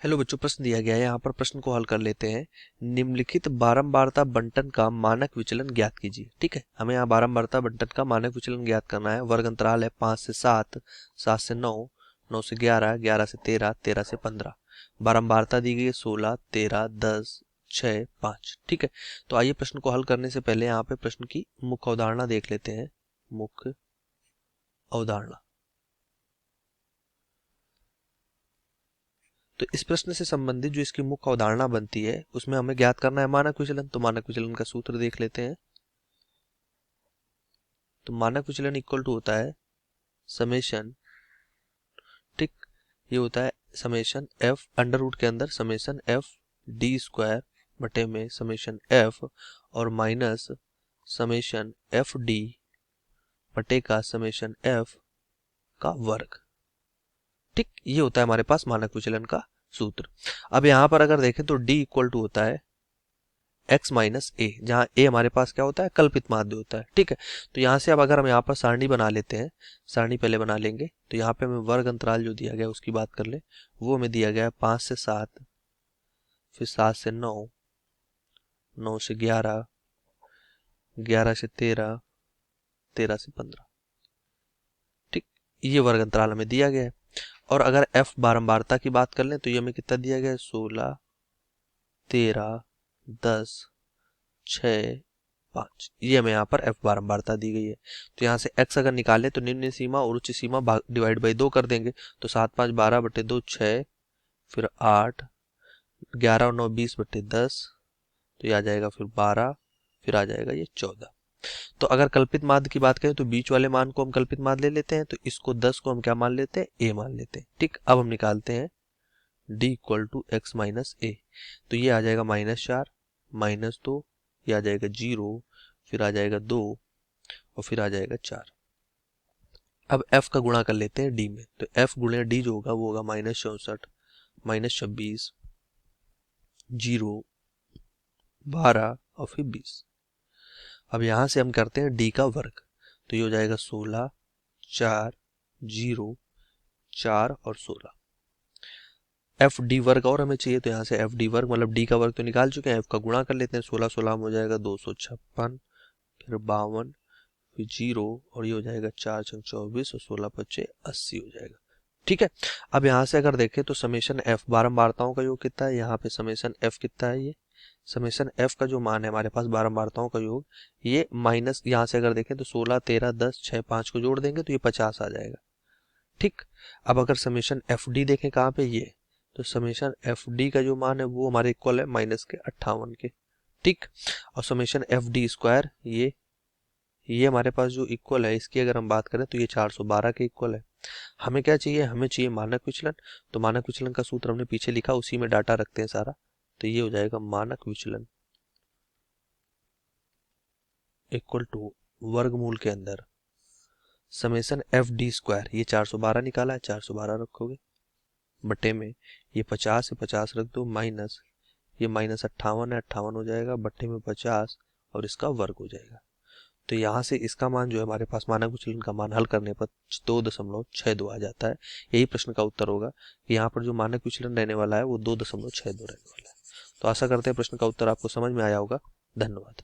Hello बच्चों, प्रश्न दिया गया है। यहाँ पर प्रश्न को हल कर लेते हैं। निम्नलिखित बारंबारता बंटन का मानक विचलन ज्ञात कीजिए। ठीक है, हमें यहाँ बारंबारता बंटन का मानक विचलन ज्ञात करना है। वर्ग अंतराल है 5 से 7, 7 से 9, 9 से 11, 11 से 13, 13 से 15। बारंबारता दी गई है 16, 13, 10, 6, 5। ठीक है, तो आइए प्रश्न को हल करने से पहले यहाँ पे प्रश्न की मुख्य अवधारणा देख लेते हैं। मुख्य अवधारणा। तो इस प्रश्न से संबंधित जो इसकी मुख्य अवधारणा बनती है उसमें हमें ज्ञात करना है मानक विचलन। तो मानक विचलन का सूत्र देख लेते हैं। तो मानक विचलन इक्वल टू होता है समेशन, ठीक, ये होता है समेशन एफ अंडर रूट के अंदर समेशन एफ डी स्क्वायर बटे में समेशन एफ और माइनस समेशन एफ डी बटे का समेशन एफ का वर्ग। ठीक, ये होता है हमारे पास मानक विचलन का सूत्र। अब यहां पर अगर देखें तो डी इक्वल टू होता है x माइनस ए, जहाँ ए हमारे पास क्या होता है, कल्पित माध्य होता है। ठीक है, तो यहाँ से अब अगर हम यहाँ पर सारणी बना लेते हैं, सारणी पहले बना लेंगे। तो यहाँ पे हमें वर्ग अंतराल जो दिया गया उसकी बात कर ले। वो हमें दिया गया है 5 से 7, फिर 7 से 9, 9 से 11, 11 से 13, 13 से 15। ठीक, ये वर्ग अंतराल हमें दिया गया है। और अगर f बारंबारता की बात कर लें तो ये हमें कितना दिया गया है, 16, 13, 10, 6, 5। ये हमें यहाँ पर f बारंबारता दी गई है। तो यहाँ से x अगर निकाले तो निम्न सीमा और उच्च सीमा डिवाइड बाई 2 कर देंगे। तो 7 5 12 बटे 2 6, फिर 8, 11 और 9 20 बटे 10, तो ये आ जाएगा फिर 12, फिर आ जाएगा ये 14। तो अगर कल्पित माध्य की बात करें तो बीच वाले मान को हम कल्पित माध्य ले लेते हैं। तो इसको 10 को हम क्या मान लेते हैं, a मान लेते हैं। ठीक, अब हम निकालते हैं d equal to x minus a. तो ये आ जाएगा -4, -2, ये आ जाएगा 0, फिर आ जाएगा 2 और फिर आ जाएगा 4। अब f का गुणा कर लेते हैं d में। तो f गुणे d जो होगा वो होगा -64, -26, 0, 12 और फिर 20। अब यहां से हम करते हैं d का वर्ग। तो ये हो जाएगा 16, 4, 0, 4 और 16। एफ डी वर्ग और हमें चाहिए, तो यहाँ से एफ डी वर्ग मतलब डी का वर्ग तो निकाल चुके हैं। एफ का गुणा कर लेते हैं। 16 16 में हो जाएगा 256, फिर 52, फिर 0 और ये हो जाएगा 4 छंग 24 और 16 पच्चे 80 हो जाएगा। ठीक है, अब यहाँ से अगर देखें तो समेशन एफ बारंबारताओं का योग कितना है, यहाँ पे समेशन एफ कितना है, ये समेशन एफ का जो मान है हमारे पास बारंबारताओं का योग, ये माइनस, यहाँ से अगर देखें तो 16, 13, 10, 6, 5 को जोड़ देंगे तो ये 50 आ जाएगा। ठीक, अब अगर समेशन एफ डी देखें कहाँ पे, ये तो समेशन एफ डी का जो मान है वो हमारे इक्वल है माइनस के 58 के। ठीक, और समेशन एफ डी स्क्वायर ये हमारे पास जो इक्वल है, इसकी अगर हम बात करें तो ये 412 के इक्वल है। हमें क्या चाहिए, हमें चाहिए मानक विचलन। तो मानक विचलन का सूत्र हमने पीछे लिखा, उसी में डाटा रखते हैं सारा। तो ये हो जाएगा मानक विचलन इक्वल टू वर्गमूल के अंदर समेशन एफ डी स्क्वायर, ये 412 निकाला है, 412 रखोगे बटे में ये 50 से 50 रख दो, माइनस ये -58 है, 58 हो जाएगा बटे में 50 और इसका वर्ग हो जाएगा। तो यहाँ से इसका मान जो है हमारे पास मानक विचलन का मान हल करने पर 2.62 आ जाता है। यही प्रश्न का उत्तर होगा कि यहाँ पर जो मानक विचलन रहने वाला है वो 2.62 रहने वाला है। तो आशा करते हैं प्रश्न का उत्तर आपको समझ में आया होगा। धन्यवाद।